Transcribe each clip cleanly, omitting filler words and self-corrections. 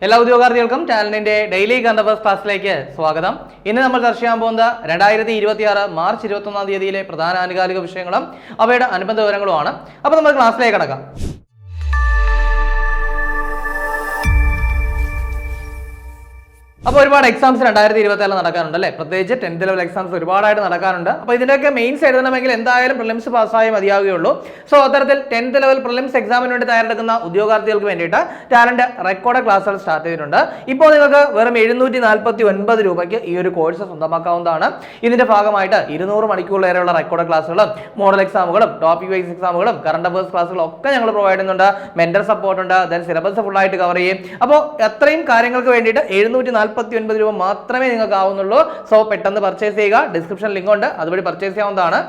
എല്ലാ ഉദ്യോഗാർത്ഥികൾക്കും ചാനലിന്റെ daily current affairs ക്ലാസ്സിലേക്ക് സ്വാഗതം. ഇന്ന് നമ്മൾ ചർച്ച ചെയ്യാൻ പോകുന്നത് 2026 മാർച്ച് 21 തീയതിയിലെ പ്രധാന ആനുകാലിക വിഷയങ്ങളും അവയുടെ അനുബന്ധ വിവരങ്ങളുമാണ്. അപ്പോൾ നമ്മൾ ക്ലാസ്സിലേക്ക് കടക്കാം. അപ്പോൾ ഒരുപാട് എക്സാംസ് 2026 നടക്കാറുണ്ട് അല്ലേ? പ്രത്യേകിച്ച് 10th ലെവൽ എക്സാംസ് ഒരുപാടായിട്ട് നടക്കാറുണ്ട്. അപ്പോൾ ഇതിന്റെയൊക്കെ മെയിൻസ് എഴുതണമെങ്കിൽ എന്തായാലും പ്രിലിംസ് പാസ്സായേ മതിയാവുകയുള്ളൂ. സോ അത്തരത്തിൽ 10th ലെവൽ പ്രിലിംസ് എക്സാമിന് വേണ്ടി തയ്യാറെടുക്കുന്ന ഉദ്യോഗാർത്ഥികൾക്ക് വേണ്ടിയിട്ട് ടാലന്റ് റെക്കോർഡ് ക്ലാസ്സുകൾ സ്റ്റാർട്ട് ചെയ്തിട്ടുണ്ട്. ഇപ്പോൾ നിങ്ങൾക്ക് വെറും 749 രൂപയ്ക്ക് ഈ ഒരു കോഴ്സ് സ്വന്തമാക്കാവുന്നതാണ്. ഇതിന്റെ ഭാഗമായിട്ട് 200 മണിക്കൂറിലേറെയുള്ള റെക്കോർഡ് ക്ലാസ്സുകളും മോഡൽ എക്സാമുകളും ടോപ്പിക് വൈസ് എക്സാമുകളും കറണ്ട് അഫയേഴ്സ് ക്ലാസ്സുകളും ഒക്കെ ഞങ്ങൾ പ്രൊവൈഡ് ചെയ്യുന്നുണ്ട്. മെന്റർ സപ്പോർട്ട് ഉണ്ട്. ദെൻ സിലബസ് ഫുൾ ആയിട്ട് കവർ ചെയ്യും. അപ്പോൾ അത്രയും കാര്യങ്ങൾക്ക് വേണ്ടിയിട്ട് 749 രൂപ മാത്രമേ നിങ്ങൾക്ക് ആവുന്നുള്ളൂ. സോ പെട്ടെന്ന് പർച്ചേസ് ചെയ്യുക. ഡിസ്ക്രിപ്ഷൻ ലിങ്ക് ഉണ്ട്, അതുവഴി പർച്ചേസ് ചെയ്യാവുന്നതാണ്.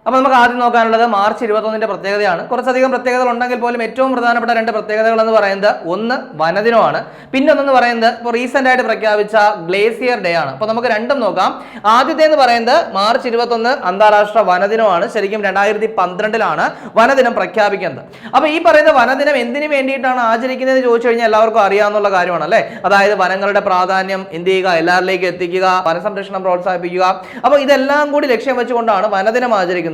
അപ്പോൾ നമുക്ക് ആദ്യം നോക്കാനുള്ളത് മാർച്ച് 21 പ്രത്യേകതയാണ്. കുറച്ചധികം പ്രത്യേകതകൾ ഉണ്ടെങ്കിൽ പോലും ഏറ്റവും പ്രധാനപ്പെട്ട 2 പ്രത്യേകതകൾ എന്ന് പറയുന്നത് ഒന്ന് വനദിനമാണ്, പിന്നെ ഒന്നെന്ന് പറയുന്നത് ഇപ്പോൾ റീസെന്റ് ആയിട്ട് പ്രഖ്യാപിച്ച ഗ്ലേസിയർ ഡേ ആണ്. അപ്പോൾ നമുക്ക് രണ്ടും നോക്കാം. ആദ്യത്തെ എന്ന് പറയുന്നത് മാർച്ച് 21 അന്താരാഷ്ട്ര വനദിനമാണ്. ശരിക്കും 2012 വനദിനം പ്രഖ്യാപിക്കുന്നത്. അപ്പോൾ ഈ പറയുന്ന വനദിനം എന്തിനു വേണ്ടിയിട്ടാണ് ആചരിക്കുന്നത് ചോദിച്ചു കഴിഞ്ഞാൽ എല്ലാവർക്കും അറിയാവുന്ന കാര്യമാണ് അല്ലേ? അതായത് വനങ്ങളുടെ പ്രാധാന്യം എന്ത് ചെയ്യുക, എല്ലാവരിലേക്ക് എത്തിക്കുക, വനസംരക്ഷണം പ്രോത്സാഹിപ്പിക്കുക. അപ്പോൾ ഇതെല്ലാം കൂടി ലക്ഷ്യം വെച്ചുകൊണ്ടാണ് വനദിനം ആചരിക്കുന്നത്.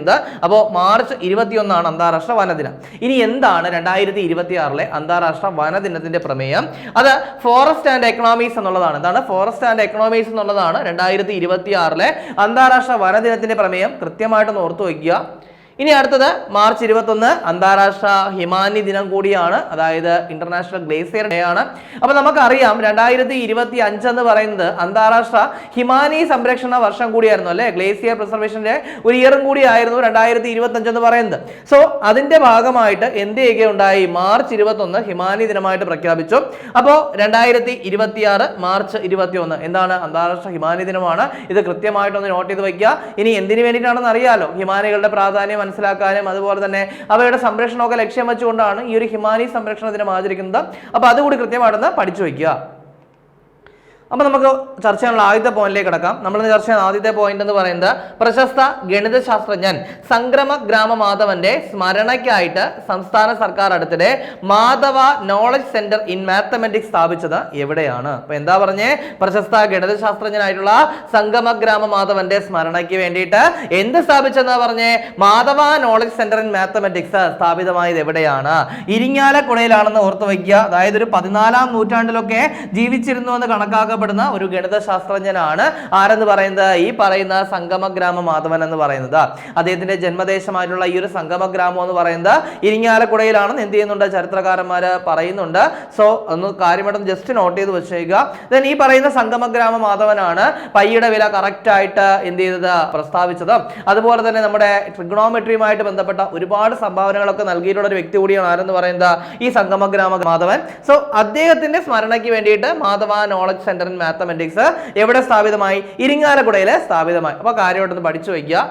അപ്പോൾ മാർച്ച് 21 അന്താരാഷ്ട്ര വനദിനം. ഇനി എന്താണ് 2026 അന്താരാഷ്ട്ര വനദിനത്തിന്റെ പ്രമേയം? അത് ഫോറസ്റ്റ് ആൻഡ് എക്കണോമീസ് എന്നുള്ളതാണ്. എന്താണ് ഫോറസ്റ്റ് ആൻഡ് എക്കണോമീസ് എന്നുള്ളതാണ് 2026 അന്താരാഷ്ട്ര വനദിനത്തിന്റെ പ്രമേയം. കൃത്യമായിട്ടൊന്ന് ഓർത്തു വയ്ക്കുക. ഇനി അടുത്തത് മാർച്ച് 21 അന്താരാഷ്ട്ര ഹിമാനി ദിനം കൂടിയാണ്, അതായത് ഇന്റർനാഷണൽ ഗ്ലേസിയർ ഡേ ആണ്. അപ്പൊ നമുക്കറിയാം 2025 എന്ന് പറയുന്നത് അന്താരാഷ്ട്ര ഹിമാനി സംരക്ഷണ വർഷം കൂടിയായിരുന്നു അല്ലെ? ഗ്ലേസിയർ പ്രിസർവേഷന്റെ ഒരു ഇയറും കൂടിയായിരുന്നു 2025 എന്ന് പറയുന്നത്. സോ അതിന്റെ ഭാഗമായിട്ട് എന്ത് ചെയ്യുകയുണ്ടായി? മാർച്ച് 21 ഹിമാനി ദിനമായിട്ട് പ്രഖ്യാപിച്ചു. അപ്പോൾ 2026 മാർച്ച് 21 എന്താണ്? അന്താരാഷ്ട്ര ഹിമാനി ദിനമാണ്. ഇത് കൃത്യമായിട്ടൊന്ന് നോട്ട് ചെയ്ത് വയ്ക്കുക. ഇനി എന്തിനു വേണ്ടിയിട്ടാണെന്ന് അറിയാലോ? ഹിമാനികളുടെ പ്രാധാന്യം മനസ്സിലാക്കാനും അതുപോലെ തന്നെ അവയുടെ സംരക്ഷണമൊക്കെ ലക്ഷ്യം വെച്ചുകൊണ്ടാണ് ഈ ഒരു ഹിമാനി സംരക്ഷണ ദിനം ആചരിക്കുന്നത്. അപ്പൊ അതുകൂടി കൃത്യമായിട്ടൊന്ന് പഠിച്ചു വയ്ക്കുക. അപ്പൊ നമുക്ക് ചർച്ച ചെയ്യാനുള്ള ആദ്യത്തെ പോയിന്റിലേക്ക് കിടക്കാം. നമ്മൾ ചർച്ച ചെയ്യുന്ന ആദ്യത്തെ പോയിന്റ് എന്ന് പറയുന്നത് പ്രശസ്ത ഗണിതശാസ്ത്രജ്ഞൻ സംക്രമ ഗ്രാമ മാധവന്റെ സ്മരണയ്ക്കായിട്ട് സംസ്ഥാന സർക്കാർ അടുത്തിടെ Madhava knowledge centre in mathematics സ്ഥാപിച്ചത് എവിടെയാണ്? അപ്പൊ എന്താ പറഞ്ഞേ? പ്രശസ്ത ഗണിതശാസ്ത്രജ്ഞനായിട്ടുള്ള സംഗമ ഗ്രാമ മാധവന്റെ സ്മരണയ്ക്ക് വേണ്ടിയിട്ട് എന്ത് സ്ഥാപിച്ചെന്നാ പറഞ്ഞേ? Madhava knowledge centre in mathematics സ്ഥാപിതമായത് എവിടെയാണ്? ഇരിങ്ങാലക്കുടയിലാണെന്ന് ഓർത്തു വയ്ക്കുക. അതായത് ഒരു 14ാം നൂറ്റാണ്ടിലൊക്കെ ജീവിച്ചിരുന്നു എന്ന് കണക്കാക്കുക ഒരു ഗണിതശാസ്ത്രജ്ഞനാണ് ആരെന്ന് പറയുന്നത്? ഈ പറയുന്ന സംഗമഗ്രാമ മാധവൻ എന്ന് പറയുന്നത്. അദ്ദേഹത്തിന്റെ ജന്മദേശമായിട്ടുള്ള ഈ ഒരു സംഗമഗ്രാമം എന്ന് പറയുന്നത് ഇരിങ്ങാലക്കുടയിലാണെന്ന് എന്ത് ചെയ്യുന്നുണ്ട്? ചരിത്രകാരന്മാര് പറയുന്നുണ്ട്. സോ ഒന്ന് കാര്യമായിട്ടും ജസ്റ്റ് നോട്ട് ചെയ്ത് വെച്ചേക്കുക. ദെൻ ഈ പറയുന്ന സംഗമഗ്രാമ മാധവനാണ് പൈയുടെ വില കറക്റ്റ് ആയിട്ട് എന്ത് ചെയ്തത്? പ്രസ്താവിച്ചത്. അതുപോലെ തന്നെ നമ്മുടെ ട്രിഗണോമെട്രിയുമായിട്ട് ബന്ധപ്പെട്ട ഒരുപാട് സംഭാവനകളൊക്കെ നൽകിയിട്ടുള്ള ഒരു വ്യക്തി കൂടിയാണ് ആരെന്ന് പറയുന്നത്? ഈ സംഗമഗ്രാമ മാധവൻ. സോ അദ്ദേഹത്തിന്റെ സ്മരണയ്ക്ക് വേണ്ടിയിട്ട് മാധവ നോളജ് സെന്റർ മാത്തമാറ്റിക്സ് എവിടെ സ്ഥാപിതമായി? ഇരിങ്ങാലക്കുടയിൽ സ്ഥാപിതമായി. അപ്പൊ കാര്യമായിട്ടൊന്ന് പഠിച്ചു വയ്ക്കുക.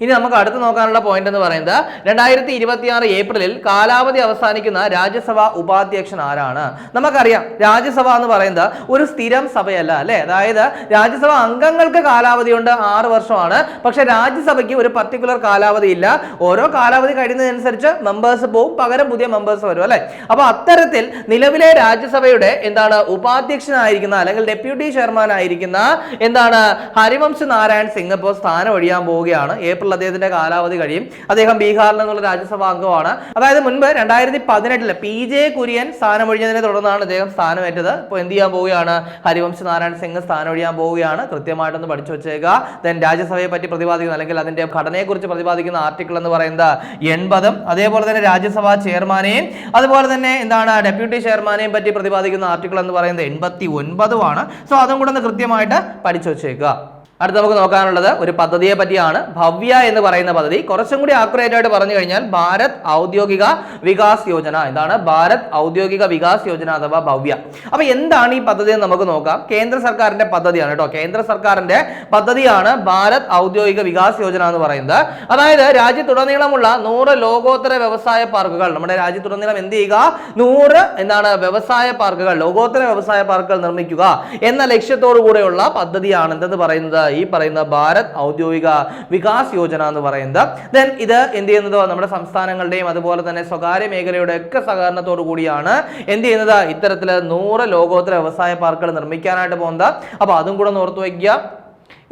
ഇനി നമുക്ക് അടുത്ത് നോക്കാനുള്ള പോയിന്റ് എന്ന് പറയുന്നത് 2026 ഏപ്രിലിൽ കാലാവധി അവസാനിക്കുന്ന രാജ്യസഭ ഉപാധ്യക്ഷൻ ആരാണ്? നമുക്കറിയാം രാജ്യസഭ എന്ന് പറയുന്നത് ഒരു സ്ഥിരം സഭയല്ല അല്ലെ? അതായത് രാജ്യസഭ അംഗങ്ങൾക്ക് കാലാവധി ഉണ്ട്, 6 വർഷമാണ്. പക്ഷെ രാജ്യസഭയ്ക്ക് ഒരു പർട്ടിക്കുലർ കാലാവധി ഇല്ല. ഓരോ കാലാവധി കഴിയുന്നതനുസരിച്ച് മെമ്പേഴ്സ് പോവും, പകരം പുതിയ മെമ്പേഴ്സ് വരും അല്ലെ? അപ്പൊ അത്തരത്തിൽ നിലവിലെ രാജ്യസഭയുടെ എന്താണ് ഉപാധ്യക്ഷനായിരിക്കുന്ന അല്ലെങ്കിൽ ഡെപ്യൂട്ടി ചെയർമാൻ ആയിരിക്കുന്ന എന്താണ് ഹരിവംശ് നാരായൺ സിംഗ് ഇപ്പോൾ സ്ഥാനം ഒഴിയാൻ പോവുകയാണ്. ഏപ്രിൽ അദ്ദേഹത്തിന്റെ കാലാവധി കഴിയും. അദ്ദേഹം ബീഹാറിൽ നിന്നുള്ള രാജ്യസഭാ അംഗമാണ്. അതായത് മുൻപ് 2018 PJ കുര്യൻ സ്ഥാനമൊഴിഞ്ഞതിനെ തുടർന്നാണ് അദ്ദേഹം സ്ഥാനമേറ്റത്. ഇപ്പോൾ എന്ത് ചെയ്യാൻ പോവുകയാണ്? ഹരിവംശ് നാരായൺ സിംഗ് സ്ഥാനമൊഴിയാൻ പോവുകയാണ്. കൃത്യമായിട്ടൊന്ന് പഠിച്ചു വെച്ചേക്കുക. ദെൻ രാജ്യസഭയെ പറ്റി പ്രതിപാദിക്കുന്ന അല്ലെങ്കിൽ അതിന്റെ ഘടനയെ കുറിച്ച് പ്രതിപാദിക്കുന്ന ആർട്ടിക്കിൾ എന്ന് പറയുന്നത് 80. അതേപോലെ തന്നെ രാജ്യസഭാ ചെയർമാനെയും അതുപോലെ തന്നെ എന്താണ് ഡെപ്യൂട്ടി ചെയർമാനെയും പറ്റി പ്രതിപാദിക്കുന്ന ആർട്ടിക്കിൾ എന്ന് പറയുന്നത് 89. സോ അതും കൂടെ ഒന്ന് കൃത്യമായിട്ട് പഠിച്ചു വെച്ചേക്കുക. അടുത്ത നമുക്ക് നോക്കാനുള്ളത് ഒരു പദ്ധതിയെ പറ്റിയാണ്. ഭവ്യ എന്ന് പറയുന്ന പദ്ധതി. കുറച്ചും കൂടി ആക്യുറേറ്റ് ആയിട്ട് പറഞ്ഞു കഴിഞ്ഞാൽ ഭാരത് ഔദ്യോഗിക വികാസ് യോജന. എന്താണ് ഭാരത് ഔദ്യോഗിക വികാസ് യോജന അഥവാ ഭവ്യ? അപ്പൊ എന്താണ് ഈ പദ്ധതി എന്ന് നമുക്ക് നോക്കാം. കേന്ദ്ര സർക്കാരിന്റെ പദ്ധതിയാണ് കേട്ടോ. കേന്ദ്ര സർക്കാരിന്റെ പദ്ധതിയാണ് ഭാരത് ഔദ്യോഗിക വികാസ് യോജന എന്ന് പറയുന്നത്. അതായത് രാജ്യത്തുടനീളമുള്ള 100 ലോകോത്തര വ്യവസായ പാർക്കുകൾ, നമ്മുടെ രാജ്യത്തുടനീളം എന്ത് ചെയ്യുക? 100 എന്താണ് വ്യവസായ പാർക്കുകൾ, ലോകോത്തര വ്യവസായ പാർക്കുകൾ നിർമ്മിക്കുക എന്ന ലക്ഷ്യത്തോടു കൂടെയുള്ള പദ്ധതിയാണ് എന്തെന്ന് പറയുന്നത്? ഈ പറയുന്ന ഭാരത് ഔദ്യോഗിക വികാസ് യോജന എന്ന് പറയുന്നത്. ദെൻ ഇത് എന്ത് ചെയ്യുന്നത് നമ്മുടെ സംസ്ഥാനങ്ങളുടെയും അതുപോലെ തന്നെ സ്വകാര്യ മേഖലയുടെ ഒക്കെ സഹകരണത്തോടു കൂടിയാണ് എന്ത് ചെയ്യുന്നത് ഇത്തരത്തില് 100 ലോകോത്തര വ്യവസായ പാർക്കുകൾ നിർമ്മിക്കാനായിട്ട് പോകുന്നത്. അപ്പൊ അതും കൂടെ ഓർത്തു വയ്ക്കുക.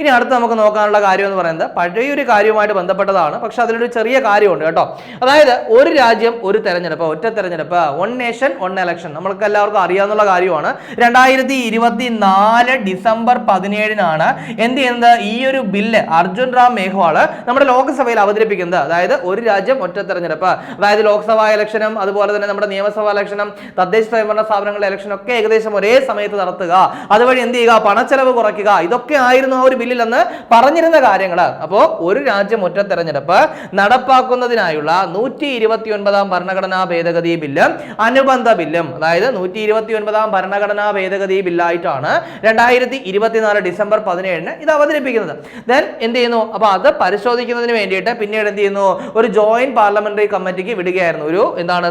ഇനി അടുത്ത് നമുക്ക് നോക്കാനുള്ള കാര്യം എന്ന് പറയുന്നത് പഴയൊരു കാര്യവുമായിട്ട് ബന്ധപ്പെട്ടതാണ്, പക്ഷെ അതിലൊരു ചെറിയ കാര്യമുണ്ട് കേട്ടോ. അതായത് ഒരു രാജ്യം ഒരു തെരഞ്ഞെടുപ്പ്, ഒറ്റ തെരഞ്ഞെടുപ്പ്, 1 നേഷൻ 1 ഇലക്ഷൻ, നമ്മൾക്ക് എല്ലാവർക്കും അറിയാവുന്ന കാര്യമാണ്. 2024 ഡിസംബർ 17 എന്ത് ചെയ്യുന്നത് ഈ ഒരു ബില്ല് അർജുൻ റാം മേഘ്വാൾ നമ്മുടെ ലോക്സഭയിൽ അവതരിപ്പിക്കുന്നത്. അതായത് ഒരു രാജ്യം ഒറ്റ തെരഞ്ഞെടുപ്പ്, അതായത് ലോക്സഭാ ഇലക്ഷനും അതുപോലെ തന്നെ നമ്മുടെ നിയമസഭാ ഇലക്ഷനും തദ്ദേശ സ്വയംഭരണ സ്ഥാപനങ്ങളുടെ ഇലക്ഷനും ഒക്കെ ഏകദേശം ഒരേ സമയത്ത് നടത്തുക, അതുവഴി എന്ത് ചെയ്യുക പണച്ചെലവ് കുറയ്ക്കുക, ഇതൊക്കെ ആയിരുന്നു ആ ഒരു ബില്ലിൽ അന്ന് പറഞ്ഞിരുന്ന കാര്യങ്ങൾ. അപ്പോൾ ഒരു രാജ്യം ഒറ്റ തെരഞ്ഞെടുപ്പ് നടപ്പാക്കുന്നതിനായുള്ള 129 ഭരണഘടനാ ഭേദഗതി ബില്ലും അനുബന്ധ ബില്ലും, അതായത് 129 ഭരണഘടനാ ഭേദഗതി ബില്ലായിട്ടാണ് 2024 ഡിസംബർ 17 ഇത് അവതരിപ്പിക്കുന്നത്. ദെൻ എന്ത് ചെയ്യുന്നു, അപ്പൊ അത് പരിശോധിക്കുന്നതിന് വേണ്ടിയിട്ട് പിന്നീട് എന്ത് ചെയ്യുന്നു ഒരു ജോയിന്റ് പാർലമെന്ററി കമ്മിറ്റിക്ക് വിടുകയായിരുന്നു, ഒരു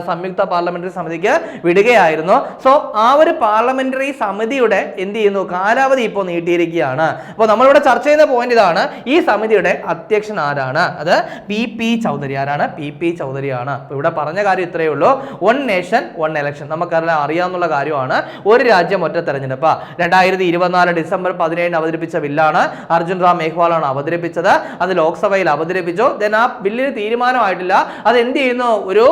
സംയുക്ത പാർലമെന്ററി സമിതിക്ക് വിടുകയായിരുന്നു. സോ ആ ഒരു പാർലമെന്ററി സമിതിയുടെ എന്ത് ചെയ്യുന്നു കാലാവധി ഇപ്പോൾ നീട്ടിയിരിക്കുകയാണ്. അപ്പോൾ നമ്മളിവിടെ ചർച്ച ചെയ്യുന്ന പോയിന്റ് ഇതാണ്, ഈ സമിതിയുടെ അധ്യക്ഷൻ ആരാണ്? അത് PP ചൗധരി. ആരാണ്? PP ചൗധരിയാണ്. ഇവിടെ പറഞ്ഞ കാര്യം ഇത്രയേ ഉള്ളൂ, 1 നേഷൻ 1 ഇലക്ഷൻ നമുക്കെല്ലാം അറിയാവുന്ന കാര്യമാണ്. ഒരു രാജ്യം ഒറ്റ തെരഞ്ഞെടുപ്പ് 2024 ഡിസംബർ 17 അവതരിപ്പിച്ച ബില്ലാണ്. അർജുൻ റാം മേഘ്വാളാണ് അവതരിപ്പിച്ചത്. അത് ലോക്സഭയിൽ അവതരിപ്പിച്ചു. ദെൻ ആ ബില്ലിന് തീരുമാനമായിട്ടില്ല, അത് എന്ത് ചെയ്യുന്നു ഒരു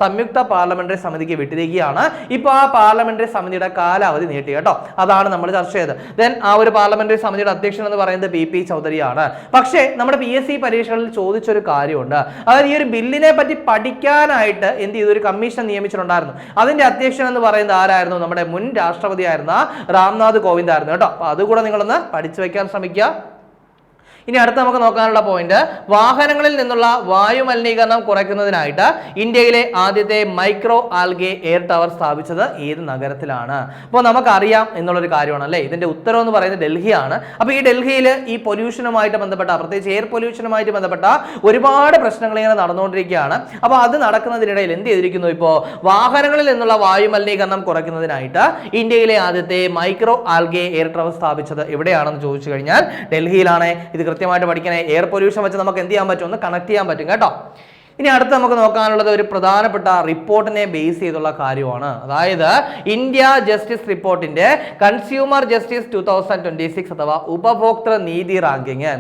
സംയുക്ത പാർലമെന്ററി സമിതിക്ക് വിട്ടിരിക്കുകയാണ്. ഇപ്പൊ ആ പാർലമെന്ററി സമിതിയുടെ കാലാവധി നീട്ടി കേട്ടോ, അതാണ് നമ്മൾ ചർച്ച ചെയ്തത്. ദെൻ ആ ഒരു പാർലമെന്ററി സമിതിയുടെ അധ്യക്ഷൻ എന്ന് പറയുന്നത് PP ചൗധരിയാണ്. പക്ഷേ നമ്മുടെ PSC പരീക്ഷകളിൽ ചോദിച്ചൊരു കാര്യമുണ്ട്, അതായത് ഈ ഒരു ബില്ലിനെ പറ്റി പഠിക്കാനായിട്ട് എന്ത് ചെയ്തു ഒരു കമ്മീഷൻ നിയമിച്ചിട്ടുണ്ടായിരുന്നു. അതിന്റെ അധ്യക്ഷൻ എന്ന് പറയുന്നത് ആരായിരുന്നു? നമ്മുടെ മുൻ രാഷ്ട്രപതിയായിരുന്ന രാംനാഥ് കോവിന്ദ് ആയിരുന്നു കേട്ടോ. അപ്പൊ അതുകൂടെ നിങ്ങളൊന്ന് പഠിച്ചു വെക്കാൻ ശ്രമിക്കുക. ഇനി അടുത്ത് നമുക്ക് നോക്കാനുള്ള പോയിന്റ്, വാഹനങ്ങളിൽ നിന്നുള്ള വായു മലിനീകരണം കുറയ്ക്കുന്നതിനായിട്ട് ഇന്ത്യയിലെ ആദ്യത്തെ മൈക്രോ ആൽഗെ എയർ ടവർ സ്ഥാപിച്ചത് ഏത് നഗരത്തിലാണ്? അപ്പോൾ നമുക്കറിയാം എന്നുള്ളൊരു കാര്യമാണ് അല്ലേ. ഇതിന്റെ ഉത്തരം എന്ന് പറയുന്നത് ഡൽഹിയാണ്. അപ്പോൾ ഈ ഡൽഹിയിൽ ഈ പൊല്യൂഷനുമായിട്ട് ബന്ധപ്പെട്ട, പ്രത്യേകിച്ച് എയർ പൊല്യൂഷനുമായിട്ട് ബന്ധപ്പെട്ട ഒരുപാട് പ്രശ്നങ്ങൾ ഇങ്ങനെ നടന്നുകൊണ്ടിരിക്കുകയാണ്. അപ്പോൾ അത് നടക്കുന്നതിനിടയിൽ എന്ത് ചെയ്തിരിക്കുന്നു, ഇപ്പോൾ വാഹനങ്ങളിൽ നിന്നുള്ള വായു മലിനീകരണം കുറയ്ക്കുന്നതിനായിട്ട് ഇന്ത്യയിലെ ആദ്യത്തെ മൈക്രോ ആൽഗെ എയർ ടവർ സ്ഥാപിച്ചത് എവിടെയാണെന്ന് ചോദിച്ചു കഴിഞ്ഞാൽ ഡൽഹിയിലാണ്. ഇത് കൃത്യമായിട്ട് പഠിക്കണേ. എയർ പൊല്യൂഷൻ വെച്ച് നമുക്ക് എന്ത് ചെയ്യാൻ പറ്റും, ഒന്ന് കണക്ട് ചെയ്യാൻ പറ്റും കേട്ടോ. ഇനി അടുത്ത് നമുക്ക് നോക്കാനുള്ളത് ഒരു പ്രധാനപ്പെട്ട റിപ്പോർട്ടിനെ ബേസ് ചെയ്തുള്ള കാര്യമാണ്. അതായത് ഇന്ത്യ ജസ്റ്റിസ് റിപ്പോർട്ടിന്റെ കൺസ്യൂമർ ജസ്റ്റിസ് 2026 അഥവാ ഉപഭോക്തൃ നീതി റാങ്കിങ്.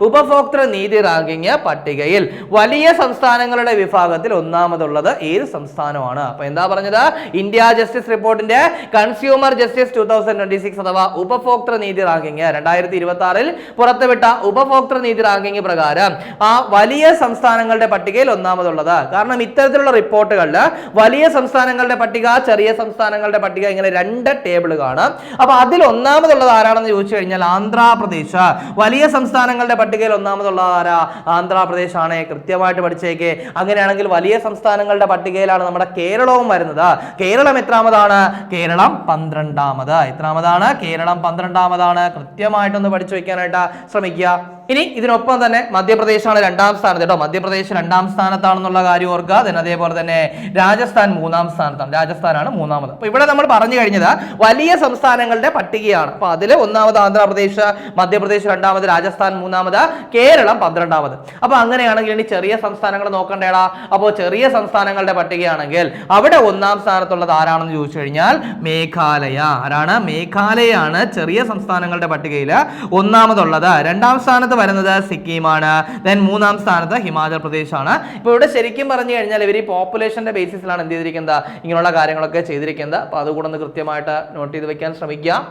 ഉപഭോക്തൃ നീതി റാങ്കിങ് പട്ടികയിൽ വലിയ സംസ്ഥാനങ്ങളുടെ വിഭാഗത്തിൽ ഒന്നാമതുള്ളത് ഏത് സംസ്ഥാനമാണ്? അപ്പൊ എന്താ പറഞ്ഞത്, ഇന്ത്യ ജസ്റ്റിസ് റിപ്പോർട്ടിന്റെ കൺസ്യൂമർ ജസ്റ്റിസ് 2026 അഥവാ ഉപഭോക്തൃ നീതി റാങ്കിങ് 2026 പുറത്തുവിട്ട ഉപഭോക്തൃ നീതി റാങ്കിങ് പ്രകാരം ആ വലിയ സംസ്ഥാനങ്ങളുടെ പട്ടികയിൽ ഒന്നാമതുള്ളത്. കാരണം ഇത്തരത്തിലുള്ള റിപ്പോർട്ടുകളിൽ വലിയ സംസ്ഥാനങ്ങളുടെ പട്ടിക, ചെറിയ സംസ്ഥാനങ്ങളുടെ പട്ടിക, ഇങ്ങനെ 2 ടേബിൾ കാണാം. അപ്പൊ അതിൽ ഒന്നാമതുള്ളത് ആരാണെന്ന് ചോദിച്ചു കഴിഞ്ഞാൽ ആന്ധ്രാപ്രദേശ്. വലിയ സംസ്ഥാനങ്ങളുടെ പട്ടികയിൽ ഒന്നാമതുള്ളത് ആരാ? ആന്ധ്രാപ്രദേശ് ആണ്. കൃത്യമായിട്ട് പഠിച്ചേക്ക്. അങ്ങനെയാണെങ്കിൽ വലിയ സംസ്ഥാനങ്ങളുടെ പട്ടികയിലാണ് നമ്മുടെ കേരളവും വരുന്നത്. കേരളം എത്രാമതാണ്? കേരളം 12ാമത്. എത്രാമതാണ്? കേരളം 12ാമതാണ്. കൃത്യമായിട്ടൊന്ന് പഠിച്ചു വെക്കാനായിട്ട് ശ്രമിക്കുക. ഇനി ഇതിനൊപ്പം തന്നെ മധ്യപ്രദേശാണ് 2ാം സ്ഥാനത്ത് കേട്ടോ. മധ്യപ്രദേശ് 2ാം സ്ഥാനത്താണെന്നുള്ള കാര്യം ഓർക്കുക. അതേപോലെ തന്നെ രാജസ്ഥാൻ 3ാം സ്ഥാനത്താണ്. രാജസ്ഥാനാണ് 3ാമത്. അപ്പൊ ഇവിടെ നമ്മൾ പറഞ്ഞു കഴിഞ്ഞത് വലിയ സംസ്ഥാനങ്ങളുടെ പട്ടികയാണ്. അപ്പൊ അതിൽ ഒന്നാമത് ആന്ധ്രാപ്രദേശ്, മധ്യപ്രദേശ് 2ാമത്, രാജസ്ഥാൻ 3ാമത്, കേരളം 12ാമത്. അപ്പൊ അങ്ങനെയാണെങ്കിൽ ഇനി ചെറിയ സംസ്ഥാനങ്ങൾ നോക്കണ്ടേടാ. അപ്പോൾ ചെറിയ സംസ്ഥാനങ്ങളുടെ പട്ടികയാണെങ്കിൽ അവിടെ 1ാം സ്ഥാനത്തുള്ളത് ആരാണെന്ന് ചോദിച്ചു കഴിഞ്ഞാൽ മേഘാലയ. ആരാണ്? മേഘാലയാണ് ചെറിയ സംസ്ഥാനങ്ങളുടെ പട്ടികയിൽ ഒന്നാമതുള്ളത്. 2ാം സ്ഥാനത്ത് വരുന്നത് സിക്കിമാണ്. ദെൻ 3ാം സ്ഥാനത്ത് ഹിമാചൽ പ്രദേശ് ആണ്. ഇപ്പൊ ഇവിടെ ശരിക്കും പറഞ്ഞു കഴിഞ്ഞാൽ ഇവർ ഈ പോപ്പുലേഷന്റെ ബേസിസിലാണ് എന്ത് ചെയ്തിരിക്കുന്നത്, ഇങ്ങനെയുള്ള കാര്യങ്ങളൊക്കെ ചെയ്തിരിക്കുന്നത്. അപ്പൊ അതുകൂടെ ഒന്ന് കൃത്യമായിട്ട് നോട്ട് ചെയ്ത് വെക്കാൻ ശ്രമിക്കുക.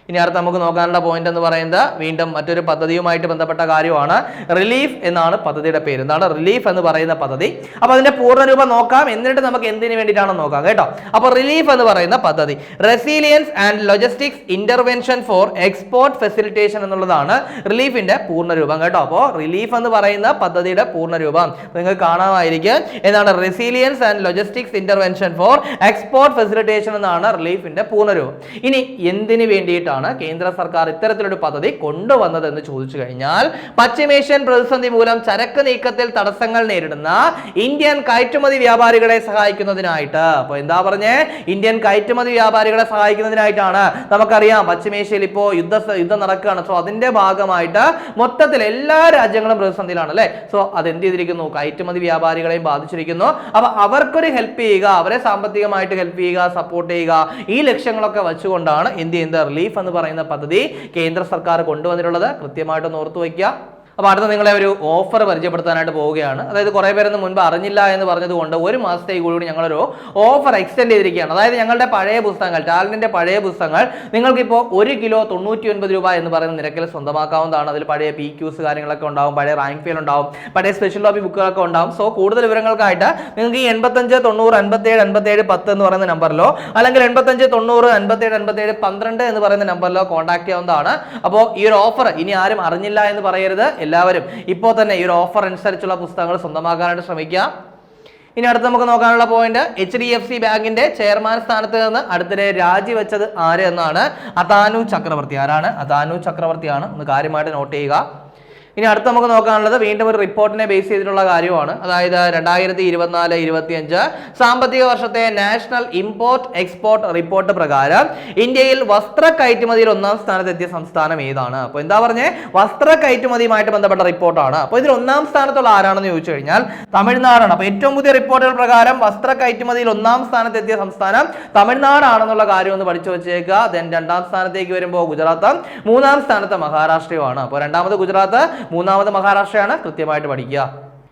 ഇനി അടുത്ത് നമുക്ക് നോക്കാനുള്ള പോയിന്റ് എന്ന് പറയുന്നത് വീണ്ടും മറ്റൊരു പദ്ധതിയുമായിട്ട് ബന്ധപ്പെട്ട കാര്യമാണ്. റിലീഫ് എന്നാണ് പദ്ധതിയുടെ പേര്. എന്താണ് റിലീഫ് എന്ന് പറയുന്ന പദ്ധതി? അപ്പൊ അതിന്റെ പൂർണ്ണരൂപം നോക്കാം, എന്നിട്ട് നമുക്ക് എന്തിനു വേണ്ടിയിട്ടാണെന്ന് നോക്കാം കേട്ടോ. അപ്പൊ റിലീഫ് എന്ന് പറയുന്ന പദ്ധതി resilience and logistics intervention four export facilitation എന്നുള്ളതാണ് റിലീഫിന്റെ പൂർണ്ണരൂപം കേട്ടോ. അപ്പോൾ റിലീഫ് എന്ന് പറയുന്ന പദ്ധതിയുടെ പൂർണ്ണരൂപം നിങ്ങൾക്ക് കാണാമായിരിക്കും. എന്താണ്? Resilience and logistics intervention four export facilitation എന്നാണ് റിലീഫിന്റെ പൂർണ്ണരൂപം. ഇനി എന്തിനു വേണ്ടിയിട്ടാണ് എന്തുകൊണ്ടാണ് കേന്ദ്ര സർക്കാർ ഇത്തരത്തിലൊരു പദ്ധതി കൊണ്ടുവന്നത് എന്ന് ചോദിച്ചു കഴിഞ്ഞാൽ, പശ്ചിമേഷ്യൻ പ്രതിസന്ധി മൂലം ചരക്ക് നീക്കത്തിൽ തടസ്സങ്ങൾ നേരിടുന്ന ഇന്ത്യൻ കയറ്റുമതി വ്യാപാരികളെ സഹായിക്കുന്നതിനായിട്ട്. അപ്പൊ എന്താ പറഞ്ഞേ? ഇന്ത്യൻ കയറ്റുമതി വ്യാപാരികളെ സഹായിക്കുന്നതിനായിട്ടാണ്. നമുക്കറിയാം പശ്ചിമേഷ്യയിൽ ഇപ്പോ യുദ്ധം നടക്കുകയാണ്. സോ അതിന്റെ ഭാഗമായിട്ട് മൊത്തത്തിൽ എല്ലാ രാജ്യങ്ങളും പ്രതിസന്ധിയിലാണ് അല്ലെ. സോ അതെന്ത് ചെയ്തിരിക്കുന്നു? കയറ്റുമതി വ്യാപാരികളെയും ബാധിച്ചിരിക്കുന്നു. അപ്പൊ അവർക്കൊരു ഹെൽപ്പ് ചെയ്യുക, അവരെ സാമ്പത്തികമായിട്ട് ഹെൽപ്പ് ചെയ്യുക, സപ്പോർട്ട് ചെയ്യുക, ഈ ലക്ഷ്യങ്ങളൊക്കെ വെച്ചുകൊണ്ടാണ് എന്ത് ചെയ്യുന്നത്? റിലീഫ് എന്ന് പറയുന്ന പദ്ധതി കേന്ദ്ര സർക്കാർ കൊണ്ടുവന്നിട്ടുള്ളത്. കൃത്യമായിട്ടൊന്ന് ഓർത്തു വയ്ക്കുക. അപ്പോൾ അടുത്ത നിങ്ങളെ ഒരു ഓഫർ പരിചയപ്പെടുത്താനായിട്ട് പോവുകയാണ്. അതായത് കുറേ പേരൊന്നും മുൻപ് അറിഞ്ഞില്ല എന്ന് പറഞ്ഞതുകൊണ്ട് ഒരു മാസത്തേക്ക് കൂടി ഞങ്ങളൊരു ഓഫർ എക്സ്റ്റെൻഡ് ചെയ്തിരിക്കുകയാണ്. അതായത് ഞങ്ങളുടെ പഴയ പുസ്തകങ്ങൾ, ടാലന്റിന്റെ പഴയ പുസ്തകങ്ങൾ നിങ്ങൾക്കിപ്പോൾ 1 കിലോ 99 രൂപ എന്ന് പറയുന്ന നിരക്കിൽ സ്വന്തമാക്കാവുന്നതാണ്. അതിൽ പഴയ PQs കാര്യങ്ങളൊക്കെ ഉണ്ടാവും, പഴയ റാങ്ക് ഫെയിൽ ഉണ്ടാവും, പഴയ സ്പെഷ്യൽ ടോപ്പിക് ബുക്കുകളൊക്കെ ഉണ്ടാവും. സോ കൂടുതൽ വിവരങ്ങൾക്കായിട്ട് നിങ്ങൾക്ക് ഈ 85 90 57 57 10 എന്ന് പറയുന്ന നമ്പറിലോ അല്ലെങ്കിൽ 85 90 57 57 12 എന്ന് പറയുന്ന നമ്പറിലോ കോൺടാക്ട് ചെയ്യാവുന്നതാണ്. അപ്പോൾ ഈ ഒരു ഓഫർ ഇനി ആരും അറിഞ്ഞില്ല എന്ന് പറയരുത്. എല്ലാവരും ഇപ്പോൾ തന്നെ ഈ ഒരു ഓഫർ അനുസരിച്ചുള്ള പുസ്തകങ്ങൾ സ്വന്തമാക്കാനായിട്ട് ശ്രമിക്കുക. ഇനി അടുത്ത് നമുക്ക് നോക്കാനുള്ള പോയിന്റ്, HDFC ബാങ്കിന്റെ ചെയർമാൻ സ്ഥാനത്ത് നിന്ന് അടുത്തിടെ രാജിവെച്ചത് ആര് എന്നാണ്. അതാനു ചക്രവർത്തി. ആരാണ്? അതാനു ചക്രവർത്തിയാണ്. ഒന്ന് കാര്യമായിട്ട് നോട്ട് ചെയ്യുക. ഇനി അടുത്ത് നമുക്ക് നോക്കാനുള്ളത് വീണ്ടും ഒരു റിപ്പോർട്ടിനെ ബേസ് ചെയ്തിട്ടുള്ള കാര്യമാണ്. അതായത് 2024-25 സാമ്പത്തിക വർഷത്തെ നാഷണൽ ഇമ്പോർട്ട് എക്സ്പോർട്ട് റിപ്പോർട്ട് പ്രകാരം ഇന്ത്യയിൽ വസ്ത്ര കയറ്റുമതിയിൽ 1ാം സ്ഥാനത്തെത്തിയ സംസ്ഥാനം ഏതാണ്? അപ്പോൾ എന്താ പറഞ്ഞേ? വസ്ത്ര കയറ്റുമതിയുമായിട്ട് ബന്ധപ്പെട്ട റിപ്പോർട്ടാണ്. അപ്പോൾ ഇതിൽ 1ാം സ്ഥാനത്തുള്ള ആരാണെന്ന് ചോദിച്ചു കഴിഞ്ഞാൽ തമിഴ്നാടാണ്. അപ്പോൾ ഏറ്റവും പുതിയ റിപ്പോർട്ടുകൾ പ്രകാരം വസ്ത്ര കയറ്റുമതിയിൽ 1ാം സ്ഥാനത്തെത്തിയ സംസ്ഥാനം തമിഴ്നാടാണെന്നുള്ള കാര്യം ഒന്ന് പഠിച്ചു വെച്ചേക്കുക. ദെൻ 2ാം സ്ഥാനത്തേക്ക് വരുമ്പോൾ ഗുജറാത്ത്, 3ാം സ്ഥാനത്ത് മഹാരാഷ്ട്രയുമാണ്. അപ്പോൾ 2ാമത് ഗുജറാത്ത്, 3ാമത് മഹാരാഷ്ട്രയാണ്. കൃത്യമായിട്ട് പഠിക്കുക.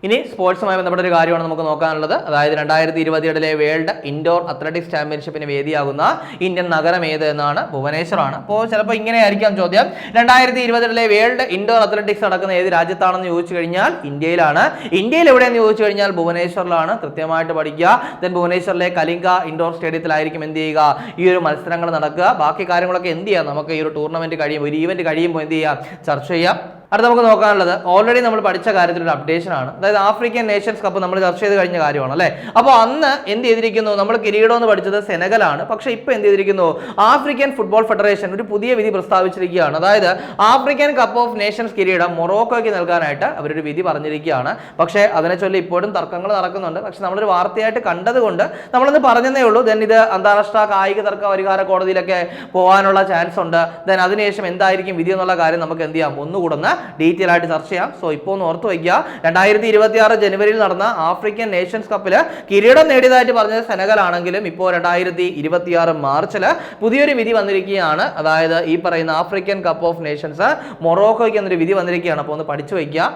ഇനി സ്പോർട്സുമായി ബന്ധപ്പെട്ട ഒരു കാര്യമാണ് നമുക്ക് നോക്കാനുള്ളത്. അതായത് 2027 വേൾഡ് ഇൻഡോർ അത്ലറ്റിക്സ് ചാമ്പ്യൻഷിപ്പിന് വേദിയാകുന്ന ഇന്ത്യൻ നഗരം ഏത് എന്നാണ്. ഭുവനേശ്വറാണ്. അപ്പോൾ ചിലപ്പോൾ ഇങ്ങനെ ആയിരിക്കാം ചോദ്യം, 2027 വേൾഡ് ഇൻഡോർ അത്ലറ്റിക്സ് നടക്കുന്ന ഏത് രാജ്യത്താണെന്ന് ചോദിച്ചു കഴിഞ്ഞാൽ ഇന്ത്യയിലാണ്. ഇന്ത്യയിൽ എവിടെയെന്ന് ചോദിച്ചു കഴിഞ്ഞാൽ ഭുവനേശ്വറിലാണ്. കൃത്യമായിട്ട് പഠിക്കുക. ദെൻ ഭുവനേശ്വറിലെ കലിംഗ ഇൻഡോർ സ്റ്റേഡിയത്തിലായിരിക്കും എന്ത് ചെയ്യുക? ഈ ഒരു മത്സരങ്ങൾ നടക്കുക. ബാക്കി കാര്യങ്ങളൊക്കെ എന്ത് ചെയ്യാം? നമുക്ക് ഈ ഒരു ടൂർണമെന്റ് കഴിയുമ്പോൾ, ഒരു ഈവന്റ് കഴിയുമ്പോൾ എന്ത് ചെയ്യാം? ചർച്ച ചെയ്യാം. അടുത്ത നമുക്ക് നോക്കാനുള്ളത് ഓൾറെഡി നമ്മൾ പഠിച്ച കാര്യത്തിലൊരു അപ്ഡേഷൻ ആണ്. അതായത് ആഫ്രിക്കൻ നേഷൻസ് കപ്പ് നമ്മൾ ചർച്ച ചെയ്ത് കഴിഞ്ഞ കാര്യമാണ് അല്ലേ. അപ്പോൾ അന്ന് എന്ത് ചെയ്തിരിക്കുന്നു? നമ്മൾ കിരീടം എന്ന് പഠിച്ചത് സെനഗലാണ്. പക്ഷേ ഇപ്പോൾ എന്ത് ചെയ്തിരിക്കുന്നു? ആഫ്രിക്കൻ ഫുട്ബോൾ ഫെഡറേഷൻ ഒരു പുതിയ വിധി പ്രസ്താവിച്ചിരിക്കുകയാണ്. അതായത് ആഫ്രിക്കൻ കപ്പ് ഓഫ് നേഷൻസ് കിരീടം മൊറോക്കോയ്ക്ക് നൽകാനായിട്ട് അവരൊരു വിധി പറഞ്ഞിരിക്കുകയാണ്. പക്ഷേ അതിനെ ചൊല്ലി ഇപ്പോഴും തർക്കങ്ങൾ നടക്കുന്നുണ്ട്. പക്ഷെ നമ്മളൊരു വാർത്തയായിട്ട് കണ്ടതുകൊണ്ട് നമ്മളൊന്ന് പറഞ്ഞതേ ഉള്ളൂ. ദെൻ ഇത് അന്താരാഷ്ട്ര കായിക തർക്ക പരിഹാര കോടതിയിലൊക്കെ പോകാനുള്ള ചാൻസ് ഉണ്ട്. ദെൻ അതിനുശേഷം എന്തായിരിക്കും വിധി എന്നുള്ള കാര്യം നമുക്ക് എന്ത് ചെയ്യാം? ഒന്നുകൂടെ ഡീറ്റെയിൽ ആയിട്ട് ചർച്ച ചെയ്യാം. സോ ഇപ്പോൾ ഒന്ന് ഓർത്ത് വയ്ക്കുക, 2026 ജനുവരിയിൽ നടന്ന ആഫ്രിക്കൻ നേഷൻസ് കപ്പിൽ കിരീടം നേടിയതായിട്ട് പറഞ്ഞത് സെനഗൽ ആണെങ്കിലും ഇപ്പോൾ 2026 മാർച്ചിൽ പുതിയൊരു വിധി വന്നിരിക്കുകയാണ്. അതായത് ഈ പറയുന്ന ആഫ്രിക്കൻ കപ്പ് ഓഫ് നേഷൻസ് മൊറോക്കോയ്ക്ക് എന്നൊരു വിധി വന്നിരിക്കുകയാണ്. അപ്പോൾ ഒന്ന് പഠിച്ചു വയ്ക്കുക.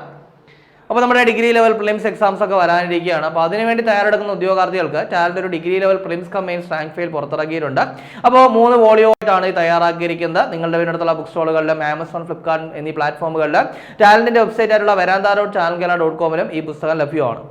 അപ്പോൾ നമ്മുടെ ഡിഗ്രി ലെവൽ പ്രിലിംസ് എക്സാംസ് ഒക്കെ വരാനിരിക്കുകയാണ്. അപ്പോൾ അതിനുവേണ്ടി തയ്യാറെടുക്കുന്ന ഉദ്യോഗാർത്ഥികൾക്ക് ടാലന്റ് ഒരു degree level prelims come mains rank fail പുറത്തിറക്കിയിട്ടുണ്ട്. അപ്പോൾ 3 വോളിയോട്ടാണ് ഈ തയ്യാറാക്കിയിരിക്കുന്നത്. നിങ്ങളുടെ വീടിനടുത്തുള്ള ബുക്ക് സ്റ്റോളുകളിലും ആമസോൺ, ഫ്ലിപ്കാർട്ട് എന്നീ പ്ലാറ്റ്ഫോമുകളിലും ടാലന്റിന്റെ വെബ്സൈറ്റ് ആയിട്ടുള്ള veranda.channelgala.com ഈ പുസ്തകം ലഭ്യമാണ്.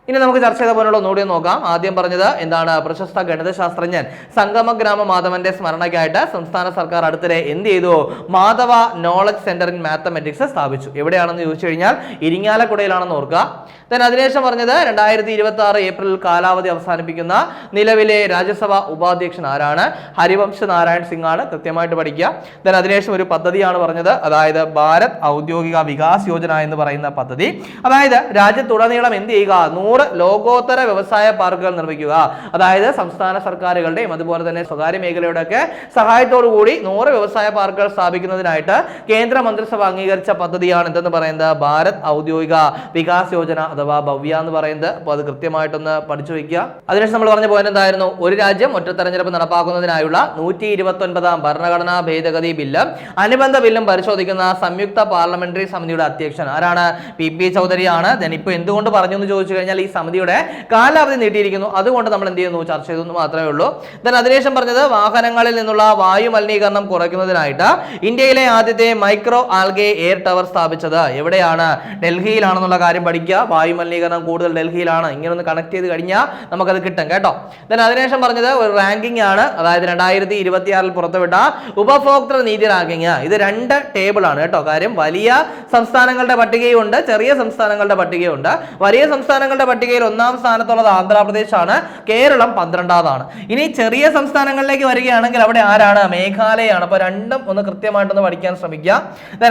ഇനി നമുക്ക് ചർച്ച ചെയ്ത പോലുള്ള ഒന്നുകൂടി നോക്കാം. ആദ്യം പറഞ്ഞത് എന്താണ്? പ്രശസ്ത ഗണിതശാസ്ത്രജ്ഞൻ സംഗമഗ്രാമ മാധവന്റെ സ്മരണയ്ക്കായിട്ട് സംസ്ഥാന സർക്കാർ അടുത്തിടെ എന്ത് ചെയ്തു? Madhava knowledge centre in mathematics സ്ഥാപിച്ചു. എവിടെയാണെന്ന് ചോദിച്ചു കഴിഞ്ഞാൽ ഇരിങ്ങാലക്കുടയിലാണെന്ന് ഓർക്കുക. ദെൻ അതിനുശേഷം പറഞ്ഞത് 2026 ഏപ്രിൽ കാലാവധി അവസാനിപ്പിക്കുന്ന നിലവിലെ രാജ്യസഭ ഉപാധ്യക്ഷൻ ആരാണ്? ഹരിവംശ് നാരായൺ സിംഗ് ആണ്. കൃത്യമായിട്ട് പഠിക്കുക. ദെൻ അതിനുശേഷം ഒരു പദ്ധതിയാണ് പറഞ്ഞത്. അതായത് ഭാരത് ഔദ്യോഗിക വികാസ് യോജന എന്ന് പറയുന്ന പദ്ധതി. അതായത് രാജ്യത്തുടനീളം എന്ത് ചെയ്യുക? 100 ലോകോത്തര വ്യവസായ പാർക്കുകൾ നിർമ്മിക്കുക. അതായത് സംസ്ഥാന സർക്കാരുകളുടെയും അതുപോലെ തന്നെ സ്വകാര്യ മേഖലയുടെ ഒക്കെ സഹായത്തോടു കൂടി 100 വ്യവസായ പാർക്കുകൾ സ്ഥാപിക്കുന്നതിനായിട്ട് കേന്ദ്ര മന്ത്രിസഭ അംഗീകരിച്ച പദ്ധതിയാണ് എന്തെന്ന് പറയുന്നത്? ഭാരത് ഔദ്യോഗിക വികാസ് യോജന അഥവാ ഭവ്യ എന്ന് പറയുന്നത്. അപ്പോൾ അത് കൃത്യമായിട്ടൊന്ന് പഠിച്ചു വയ്ക്കുക. അതിനുശേഷം നമ്മൾ പറഞ്ഞ പോയിന്റ് എന്തായിരുന്നു? ഒരു രാജ്യം ഒറ്റ തെരഞ്ഞെടുപ്പ് നടപ്പാക്കുന്നതിനായുള്ള 129ാം ഭരണഘടനാ ഭേദഗതി ബില്ലും അനുബന്ധ ബില്ലും പരിശോധിക്കുന്ന സംയുക്ത പാർലമെന്ററി സമിതിയുടെ അധ്യക്ഷൻ ആരാണ്? PP ചൗധരിയാണ്. ദെൻ ഇപ്പോൾ എന്തുകൊണ്ട് പറഞ്ഞു എന്ന് ചോദിച്ചു കഴിഞ്ഞാൽ ഈ സമിതിയുടെ കാലാവധി നീട്ടിയിരിക്കുന്നു. അതുകൊണ്ട് നമ്മൾ എന്ത് ചെയ്യുന്നു? ചർച്ച ചെയ്തെന്ന് മാത്രമേ ഉള്ളൂ. ദെൻ അതിനുശേഷം പറഞ്ഞത് വാഹനങ്ങളിൽ നിന്നുള്ള വായു മലിനീകരണം കുറയ്ക്കുന്നതിനായിട്ട് ഇന്ത്യയിലെ ആദ്യത്തെ മൈക്രോ ആൽഗെ എയർ ടവർ സ്ഥാപിച്ചത് എവിടെയാണ്? ഡൽഹിയിലാണെന്നുള്ള കാര്യം പഠിക്കുക. വായു മലിനീകരണം കൂടുതൽ ഡൽഹിയിലാണ്. ഇങ്ങനെ ഒന്ന് കണക്ട് ചെയ്ത് കഴിഞ്ഞാൽ നമുക്കത് കിട്ടും കേട്ടോ. ദെൻ അതിനുശേഷം പറഞ്ഞത് ഒരു റാങ്കിങ് ആണ്. അതായത് 2026 പുറത്തുവിട്ട ഉപഭോക്തൃ നീതി റാങ്കിങ്. ഇത് 2 ടേബിൾ ആണ് കേട്ടോ. കാര്യം വലിയ സംസ്ഥാനങ്ങളുടെ പട്ടികയുണ്ട്, ചെറിയ സംസ്ഥാനങ്ങളുടെ പട്ടികയുണ്ട്. വലിയ സംസ്ഥാനങ്ങളുടെ പട്ടികയിൽ 1-ാം സ്ഥാനത്തുള്ളത് ആന്ധ്രാപ്രദേശാണ്. കേരളം 12-ാമതാണ്. ഇനി ചെറിയ സംസ്ഥാനങ്ങളിലേക്ക് വരികയാണെങ്കിൽ അവിടെ ആരാണ്? മേഘാലയാണ്. അപ്പൊ രണ്ടും ഒന്ന് കൃത്യമായിട്ടൊന്ന് പഠിക്കാൻ ശ്രമിക്കുക.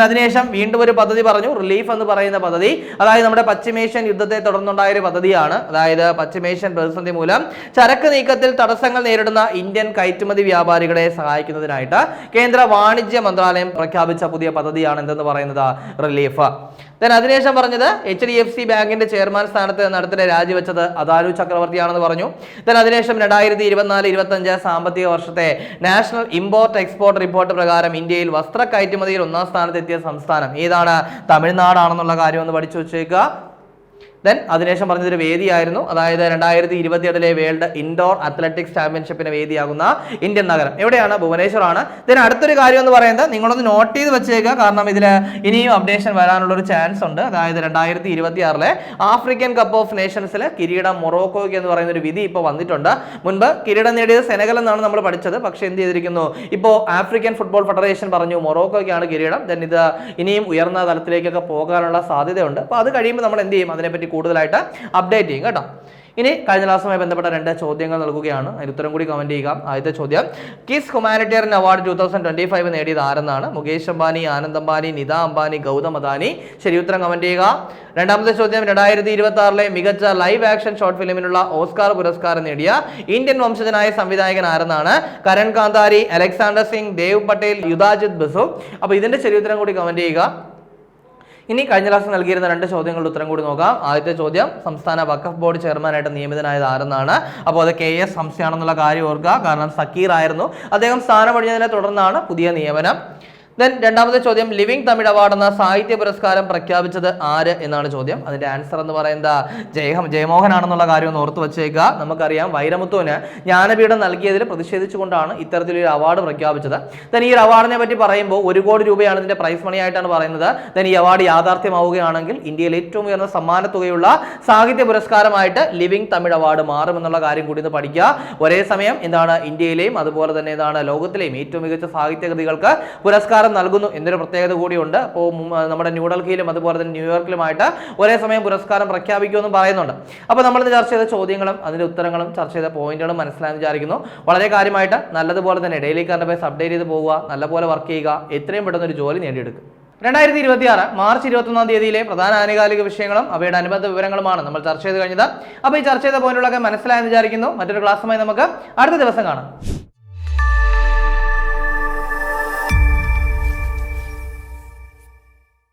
അതിനുശേഷം വീണ്ടും ഒരു പദ്ധതി പറഞ്ഞു, റിലീഫ് എന്ന് പറയുന്ന പദ്ധതി. അതായത് നമ്മുടെ പശ്ചിമേഷ്യൻ യുദ്ധത്തെ തുടർന്നുണ്ടായ ഒരു പദ്ധതിയാണ്. അതായത് പശ്ചിമേഷ്യൻ പ്രതിസന്ധി മൂലം ചരക്ക് നീക്കത്തിൽ തടസ്സങ്ങൾ നേരിടുന്ന ഇന്ത്യൻ കയറ്റുമതി വ്യാപാരികളെ സഹായിക്കുന്നതിനായിട്ട് കേന്ദ്ര വാണിജ്യ മന്ത്രാലയം പ്രഖ്യാപിച്ച പുതിയ പദ്ധതിയാണ് എന്തെന്ന് പറയുന്നത്, റിലീഫ്. അതിനുശേഷം പറഞ്ഞത് HDFC ബാങ്കിന്റെ ചെയർമാൻ സ്ഥാനത്ത് അടുത്തിടെ രാജിവെച്ചത് അദാലു ചക്രവർത്തിയാണെന്ന് പറഞ്ഞു. അതിനുശേഷം 2024-25 സാമ്പത്തിക വർഷത്തെ നാഷണൽ ഇമ്പോർട്ട് എക്സ്പോർട്ട് റിപ്പോർട്ട് പ്രകാരം ഇന്ത്യയിൽ വസ്ത്ര കയറ്റുമതിയിൽ 1-ാം സ്ഥാനത്തെത്തിയ സംസ്ഥാനം ഏതാണ്? തമിഴ്നാടാണെന്നുള്ള കാര്യം ഒന്ന് പഠിച്ചു വെച്ചേക്കുക. അതിനുശേഷം പറഞ്ഞതൊരു വേദിയായിരുന്നു. അതായത് 2028 വേൾഡ് ഇൻഡോർ അത്ലറ്റിക്സ് ചാമ്പ്യൻഷിപ്പിന് വേദിയാകുന്ന ഇന്ത്യൻ നഗരം എവിടെയാണ്? ഭുവനേശ്വർ ആണ്. അടുത്തൊരു കാര്യം എന്ന് പറയുന്നത് നിങ്ങളൊന്ന് നോട്ട് ചെയ്ത് വെച്ചേക്കുക, കാരണം ഇതിൽ ഇനിയും അപ്ഡേഷൻ വരാനുള്ള ഒരു ചാൻസ് ഉണ്ട്. അതായത് 2026 ആഫ്രിക്കൻ കപ്പ് ഓഫ് നേഷൻസിൽ കിരീടം മൊറോക്കോയ്ക്ക് എന്ന് പറയുന്ന ഒരു വിധി ഇപ്പോൾ വന്നിട്ടുണ്ട്. മുൻപ് കിരീടം നേടിയത് സെനഗൽ എന്നാണ് നമ്മൾ പഠിച്ചത്. പക്ഷെ എന്ത് ചെയ്തിരിക്കുന്നു, ഇപ്പോൾ ആഫ്രിക്കൻ ഫുട്ബോൾ ഫെഡറേഷൻ പറഞ്ഞു മൊറോക്കോയ്ക്കാണ് കിരീടം. ഇത് ഇനിയും ഉയർന്ന തലത്തിലേക്കൊക്കെ പോകാനുള്ള സാധ്യതയുണ്ട്. അപ്പോൾ അത് കഴിയുമ്പോൾ നമ്മൾ എന്ത് ചെയ്യും, അതിനെപ്പറ്റി കൂടുതലായിട്ട് അപ്ഡേറ്റ് ചെയ്യും കേട്ടോ. ഇനി കഴിഞ്ഞ ക്ലാസ്സുമായി ബന്ധപ്പെട്ട 2 ചോദ്യങ്ങൾ നൽകുകയാണ്. അതിന് ഉത്തരം കൂടി കമന്റ് ചെയ്യുക. ആദ്യത്തെ ചോദ്യം, കിസ് ഹ്യൂമാനിറ്റേറിയൻ അവാർഡ് 2025 നേടിയത് ആരെന്നാണ്? മുകേഷ് അംബാനി, ആനന്ദ് അംബാനി, നിത അംബാനി, ഗൗതം അദാനി. ശരി ഉത്തരം കമന്റ് ചെയ്യുക. രണ്ടാമത്തെ ചോദ്യം, 2026 മികച്ച ലൈവ് ആക്ഷൻ ഷോർട്ട് ഫിലിമിനുള്ള ഓസ്കാർ പുരസ്കാരം നേടിയ ഇന്ത്യൻ വംശജനായ സംവിധായകൻ ആരെന്നാണ്? കരൺ കാന്താരി, അലക്സാണ്ടർ സിംഗ്, ദേവ് പട്ടേൽ, യുധാജിത് ബസു. അപ്പൊ ഇതിന്റെ ശരി ഉത്തരം കൂടി കമന്റ് ചെയ്യുക. ഇനി കഴിഞ്ഞ ക്ലാസ് നൽകിയിരുന്ന 2 ചോദ്യങ്ങളുടെ ഉത്തരം കൂടി നോക്കാം. ആദ്യത്തെ ചോദ്യം, സംസ്ഥാന വഖഫ് ബോർഡ് ചെയർമാനായിട്ട് നിയമിതനായത് ആരെന്നാണ്? അപ്പോൾ അത് KS ഹംസയാണെന്നുള്ള കാര്യം ഓർക്കുക. കാരണം സക്കീർ ആയിരുന്നു, അദ്ദേഹം സ്ഥാനമൊഴിഞ്ഞതിനെ തുടർന്നാണ് പുതിയ നിയമനം. രണ്ടാമത്തെ ചോദ്യം, ലിവിംഗ് തമിഴ് അവാർഡ് എന്ന സാഹിത്യ പുരസ്കാരം പ്രഖ്യാപിച്ചത് ആര് എന്നാണ് ചോദ്യം. അതിന്റെ ആൻസർ എന്ന് പറയുന്നത് ജയമോഹൻ ആണെന്നുള്ള കാര്യം ഒന്ന് ഓർത്ത് വെച്ചേക്കുക. നമുക്കറിയാം വൈരമുത്തുവിന് ജ്ഞാനപീഠം നൽകിയതിൽ പ്രതിഷേധിച്ചുകൊണ്ടാണ് ഇത്തരത്തിലൊരു അവാർഡ് പ്രഖ്യാപിച്ചത്. ഈ അവാർഡിനെ പറ്റി പറയുമ്പോൾ 1 കോടി രൂപയാണ് ഇതിന്റെ പ്രൈസ് മണി ആയിട്ടാണ് പറയുന്നത്. ഈ അവാർഡ് യാഥാർത്ഥ്യമാവുകയാണെങ്കിൽ ഇന്ത്യയിൽ ഏറ്റവും ഉയർന്ന സമ്മാന തുകയുള്ള സാഹിത്യ പുരസ്കാരമായിട്ട് ലിവിംഗ് തമിഴ് അവാർഡ് മാറുമെന്നുള്ള കാര്യം കൂടി ഒന്ന് പഠിക്കുക. ഒരേ സമയം ഇന്ത്യയിലെയും അതുപോലെ തന്നെ ലോകത്തിലെയും ഏറ്റവും മികച്ച സാഹിത്യകൃതികൾക്ക് പുരസ്കാരം നൽകുന്നു എന്നൊരു പ്രത്യേകത കൂടിയുണ്ട്. അപ്പോൾ നമ്മുടെ ന്യൂഡൽഹിയിലും അതുപോലെ തന്നെ ന്യൂയോർക്കിലുമായിട്ട് ഒരേ സമയം പുരസ്കാരം പ്രഖ്യാപിക്കുമെന്നും പറയുന്നുണ്ട്. അപ്പോൾ നമ്മൾ ചർച്ച ചെയ്ത ചോദ്യങ്ങളും അതിന്റെ ഉത്തരങ്ങളും ചർച്ച ചെയ്ത പോയിന്റുകളും മനസ്സിലായെന്ന് വിചാരിക്കുന്നു. വളരെ കാര്യമായിട്ട് നല്ലതുപോലെ തന്നെ ഡെയിലി കറണ്ട് അഫയേഴ്സ് അപ്ഡേറ്റ് ചെയ്ത് പോകുക, നല്ലപോലെ വർക്ക് ചെയ്യുക, എത്രയും പെട്ടെന്ന് ഒരു ജോലി നേടിയെടുക്കുക. 2026 മാർച്ച് 21-ാം തീയതിയിലെ പ്രധാന ആനുകാലിക വിഷയങ്ങളും അവയുടെ അനുബന്ധ വിവരങ്ങളുമാണ് നമ്മൾ ചർച്ച ചെയ്ത് കഴിഞ്ഞത്. അപ്പോൾ ഈ ചർച്ച ചെയ്ത പോയിന്റുകളൊക്കെ മനസ്സിലായെന്ന് വിചാരിക്കുന്നു. മറ്റൊരു ക്ലാസ്സുമായി നമുക്ക് അടുത്ത ദിവസം കാണാം.